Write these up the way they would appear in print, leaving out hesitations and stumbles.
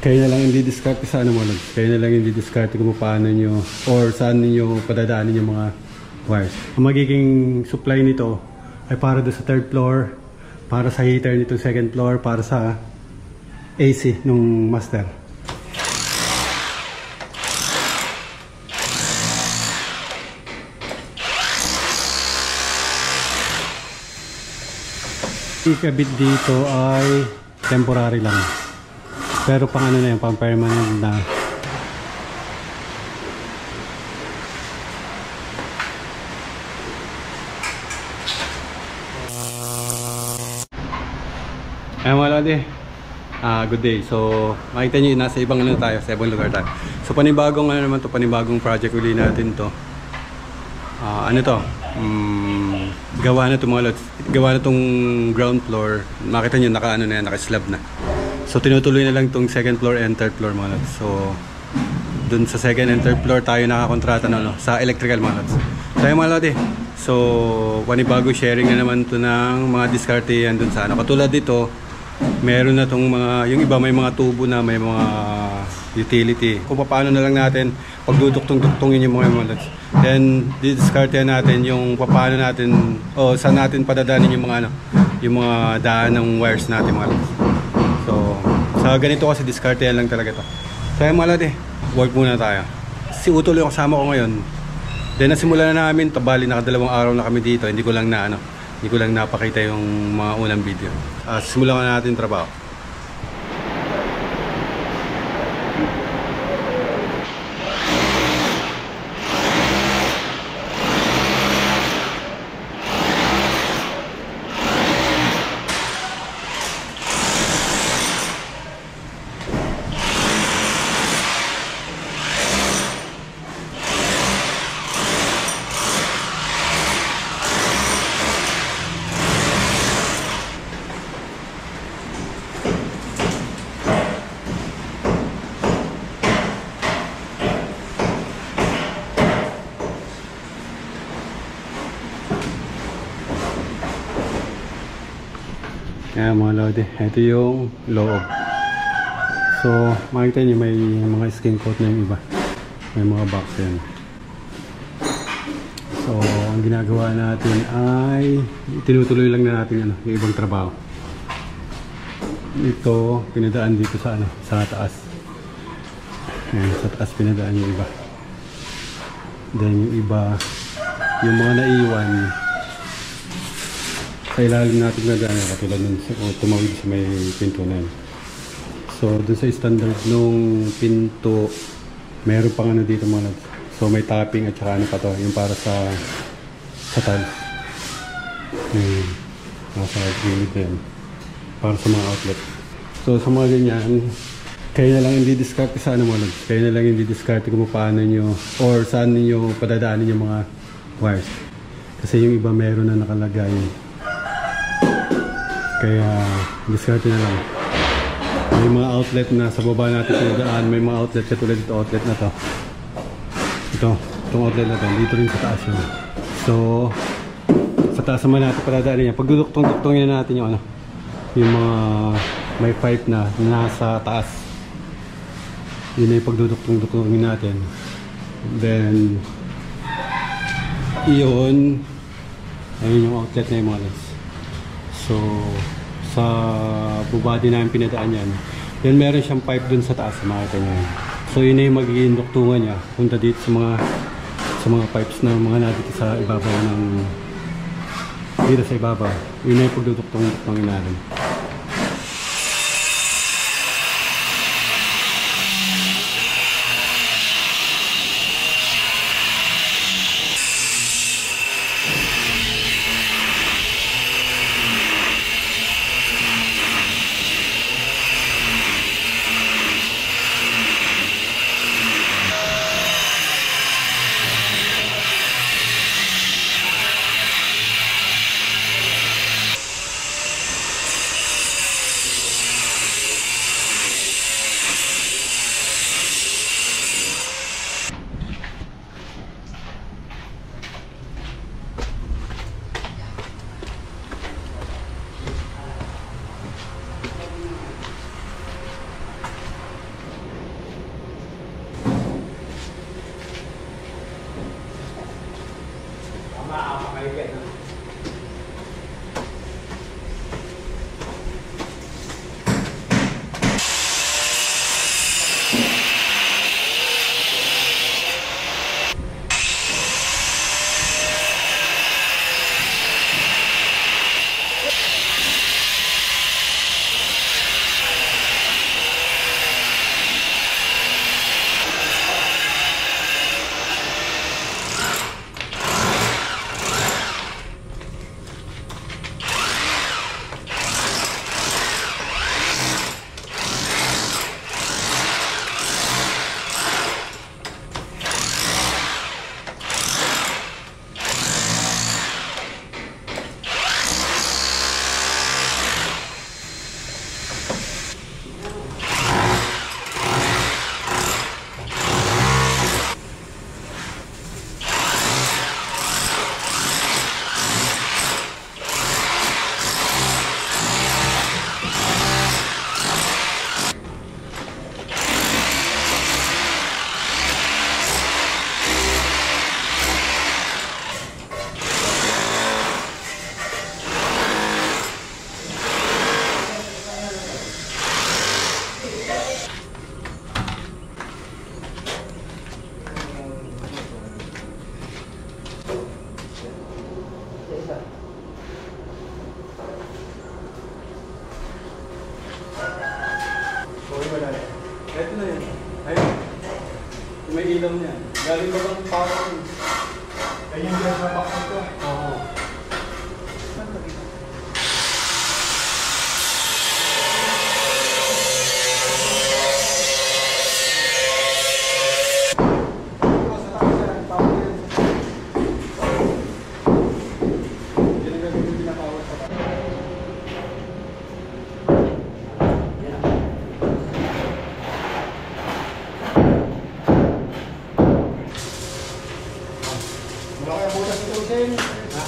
Kayo na lang hindi discard sa ano mo lang. Kayo na lang hindi discard kung paano nyo or saan niyo padadaanin yung mga wires. Ang magiging supply nito ay para doon sa third floor, para sa heater nito second floor, para sa AC nung master. Ikabit dito ay temporary lang. Pero pang ano na yan, pang permanent na. Ayan mga lodi, good day. So makita nyo nasa ibang ano tayo, sa ibang lugar tayo. So panibagong ano naman to, panibagong project uli natin to. Ano to? Gawa na to mga lods. Gawa na tong ground floor. Makita nyo naka ano na yan, naka slab na. So tinutuloy na lang tong second floor and third floor mga lods. So dun sa second and third floor tayo nakakontrata na sa electrical mga lods. So mga lodi, so panibago sharing na naman to ng mga diskarte yan dun sa ano. Katulad dito, meron na tong mga, yung iba may mga tubo na, may mga utility. Kung paano na lang natin pagduduktong-duktongin yung mga lods. Then didiskarte natin yung paano natin o saan natin padadaanin yung mga ano, yung mga daan ng wires natin mga lods. So sa ganito kasi diskarte lang talaga to. So mga lodi, work muna tayo. Si Utol yung kasama ko ngayon. Then nasimulan na namin, tabali nakadalawang araw na kami dito. Hindi ko lang napakita yung mga unang video. Simulan na natin trabaho. Ayan mga lodi, ito yung loob. So makikita nyo may mga skin coat na yung iba. May mga box yan. So ang ginagawa natin ay tinutuloy lang na natin ano, yung ibang trabaho. Ito pinadaan dito sa ano, sa taas. Ayan, sa taas pinadaan yung iba. Then yung iba, yung mga naiwan sa ilalim natin na daan, katulad nun tumawid sa may pinto na yun. So dun sa standard nung pinto, meron pang ano dito mga lods. So may topping at saka ano pa to, yung para sa tiles. Nasa gilid na yun, para sa mga outlet. So sa mga ganyan, kayo na lang hindi discard sa ano mga lods. Kayo na lang hindi discard kung paano nyo or saan nyo padadaanin yung mga wires. Kasi yung iba meron na nakalagay. Kaya discard na lang. May mga outlet na sa baba natin pinadaan. May mga outlet katulad dito, outlet na to. Itong outlet na to. Dito rin sa taas yun. So sa taas naman natin padadaanin yan. Pag duduktong-duktongin na natin yung ano, yung mga may pipe na nasa taas. Yun na yung pagduduktong-duktongin natin. Then iyon, ayun yung outlet na yung mga lods. So sa bubadi namin pinadaan yan. Then meron siyang pipe dun sa taas, makita nyo yan. So yun na yung magiging duktungan niya punta dito sa mga pipes na mga nadito sa ibabaw ng dito sa ibabaw. Yun na yung pagduduktong-duktongin natin. wala. Ito na yan. Ayun. May ilaw niya. Galing ba bang power? Ayun yung gas na box nito. Oo. Wala kaya butas ito sa inyo. Ha?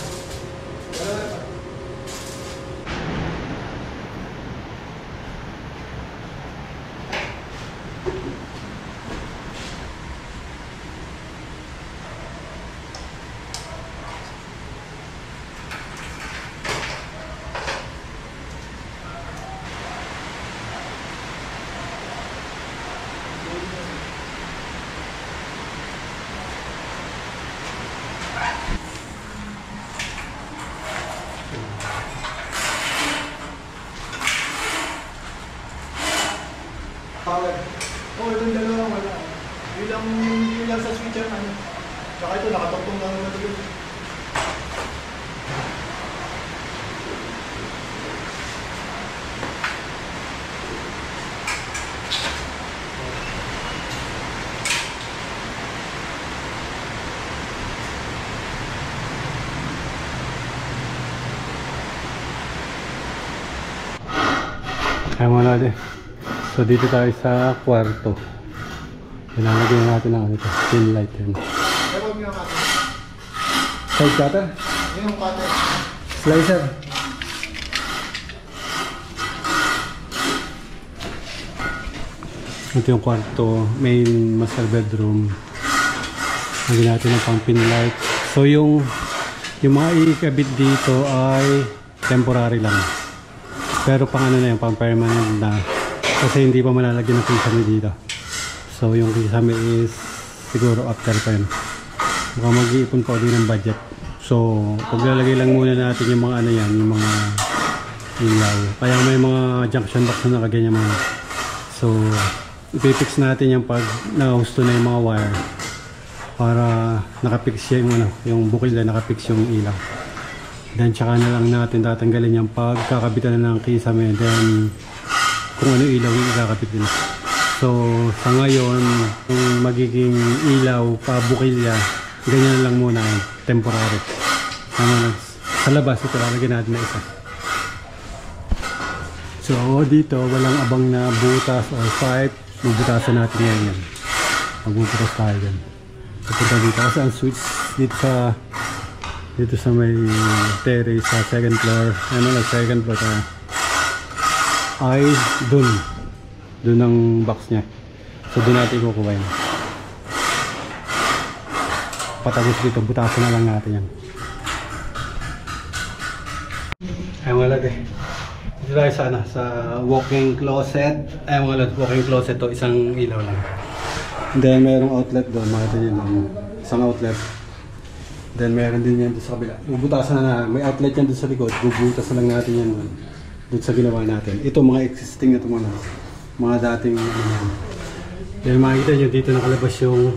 Power. Oo, itong dalawa wala. Yun lang sa switcher ano. Saka ito nakatugtong lang naman ito. Kaya mga natin. So dito tayo sa kwarto. Ilalagay natin ang ito, pin light yan. Ay, huwag nyo cutter. Side cutter? Yun yung cutter. Slicer? Ito yung kwarto, main master bedroom. Lagyan natin ang pang pin light. So yung mga ikabit dito ay temporary lang. Pero pang ano na yung pang permanent na. Kasi hindi pa malalagyan ng kisame dito. So yung kisame is siguro after pa yun. Mukhang mag-iipon pa din ng budget. So paglalagay lang muna natin yung mga ano yan, yung mga ilaw. Kaya may mga junction box na nakaganyan mga. So ipipix natin yung pag nakahusto na yung mga wire. Para nakapix siya yung ano, yung bukil na nakapix yung ilaw. Then tsaka na lang natin tatanggalin yung pagkakabitan na ng kisame. Then kung ano ilaw yung ikakabit din. So sa ngayon yung magiging ilaw pa bukilya, ganyan lang muna, temporary. Sa labas ito lalagyan natin na isa. So dito walang abang na butas or pipe, bubutasan natin yan. Magbubutas tayo dyan. Pupunta dito kasi ang switch dito sa may terrace sa second floor, second floor tayo. Ay dun ang box niya. So dun natin kukuha yun. Patagos dito, butasan na lang natin yan. Ay mga lad eh. Dito tayo sa walk-in closet. Ay mga lad, walk-in closet to, isang ilaw lang. And then merong outlet doon, makita nyo lang. Isang outlet. Then meron din yan doon sa kabila. Bubutasan na, may outlet yan doon sa likod. Bubutas na lang natin yan doon. Doon sa ginawa natin. Ito mga existing na ito mga dating yan makikita nyo dito nakalabas yung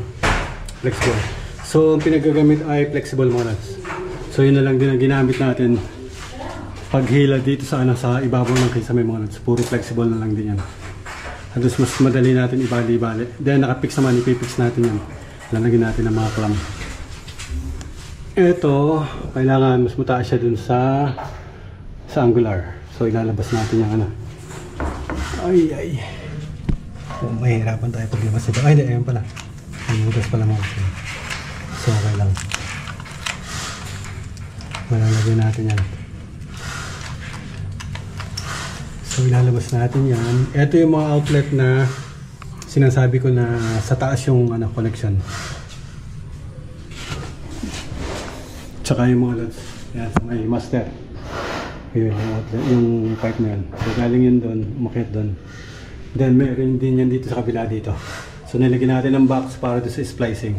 flexible. So ang pinagagamit ay flexible monas. So yun na lang din ang ginamit natin paghila dito sa ibabaw ng kisame mga nuts. Puro flexible na lang din yan. At mas madali natin ibali-ibali. Then nakapix naman, ipipix natin yan. Lalagyan natin ng mga clamp. Ito kailangan mas mataas siya dun sa angular. So ilalabas natin yung Ay. Oh, mahirapan tayo paglabas ito. Ay, hindi. Ayan pala. Butas pala mga ito. So okay lang. Malalagay natin yan. So ilalabas natin yan. Ito yung mga outlet na sinasabi ko na sa taas yung connection. Tsaka yung mga loads. Yan, may master. Yun, yung pipe na yun. So galing yun doon, umakyat doon. Then meron din yan dito sa kabila dito. So nilagyan natin ng box para doon sa splicing.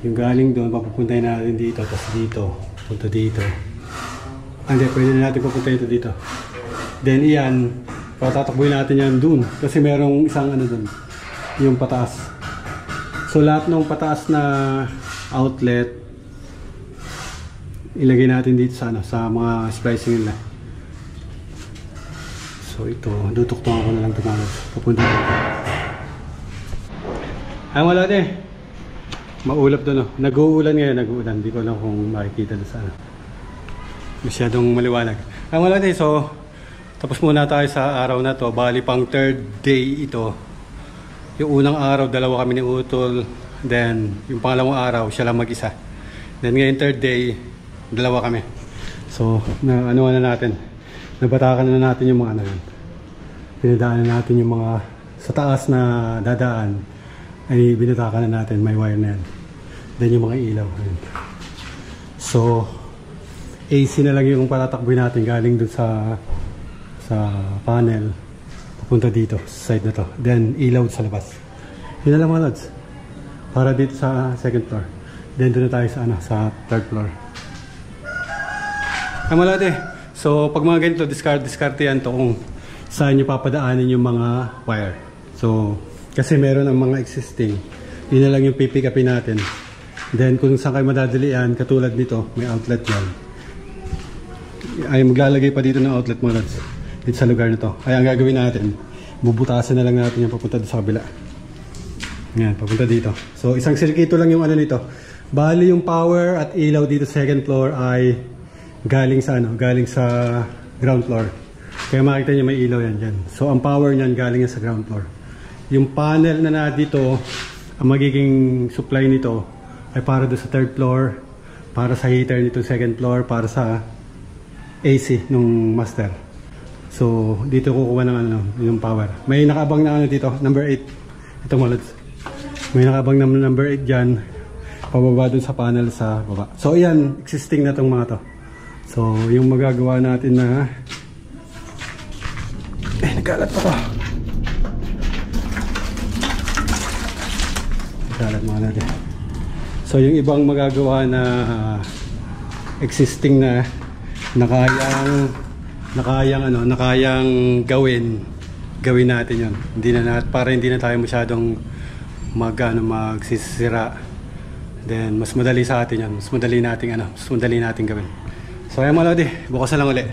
Yung galing doon, papupuntahin natin dito. Tapos dito, punta dito. Hindi, pwede na natin papuntahin ito dito. Then iyan, Patatakbuhin natin yan dun. Kasi merong isang ano dun. Yung pataas. So lahat ng pataas na outlet, ilagay natin dito sa, ano, sa mga splicing nila. So ito, duduktungan ko na lang tumawag. Papunta dito. Ay wala din. Maulap doon. Nag-uulan ngayon, nag-uulan. Hindi ko alam kung makikita doon sa ano. Masyadong maliwanag. Ay wala din. So, tapos muna tayo sa araw na to. Bali pang third day ito. Yung unang araw, dalawa kami ni Utol. Then, yung pangalawang araw, siya lang mag-isa. Then ngayon third day, dalawa kami. So, ano na natin. Nabatakan na natin yung mga ano yun. Pinadaanan natin yung mga sa taas na dadaan. Ay binatakan na natin, may wire na yan. Then yung mga ilaw. Ayun. So, AC na lang yung patatakboy natin galing dun sa panel. Papunta dito, sa side na to. Then, ilaw sa labas. Yun na lang mga lods. Para dito sa second floor. Then, doon na tayo sa, sa third floor. Ay malade. So, pag mga ganito, discard yan to kung saan nyo papadaanin yung mga wire. So, kasi meron ang mga existing. Yun na lang yung pipick upin natin. Then, kung saan kayo madadalian, katulad nito, may outlet yan. Ay, maglalagay pa dito ng outlet mga lods. Dito sa lugar na to. Ay, ang gagawin natin, bubutasan na lang natin yung papunta sa kabila. Yan, papunta dito. So, isang sirkito lang yung ano nito. Bali yung power at ilaw dito sa second floor ay galing sa ground floor. Kaya makikita niyo may ilaw yan dyan. So, ang power niyan galing sa ground floor. Yung panel na dito, ang magiging supply nito ay para doon sa third floor, para sa heater nito second floor, para sa AC nung master. So, dito kukuha ng yung power. May nakaabang na dito, number 8. Ito mga lods. May nakaabang na number 8 dyan, pababa doon sa panel sa baba. So, ayan, existing na itong mga to. So, yung magagawa natin na nagkalat pa to. Nagkalat mga natin. So, yung ibang magagawa na existing na nakayang gawin natin yun. Para hindi na tayo masyadong magsisira. Then, mas madali sa atin yan. Mas madali nating gawin. So, ayan mga lodi, bukas na lang ulit.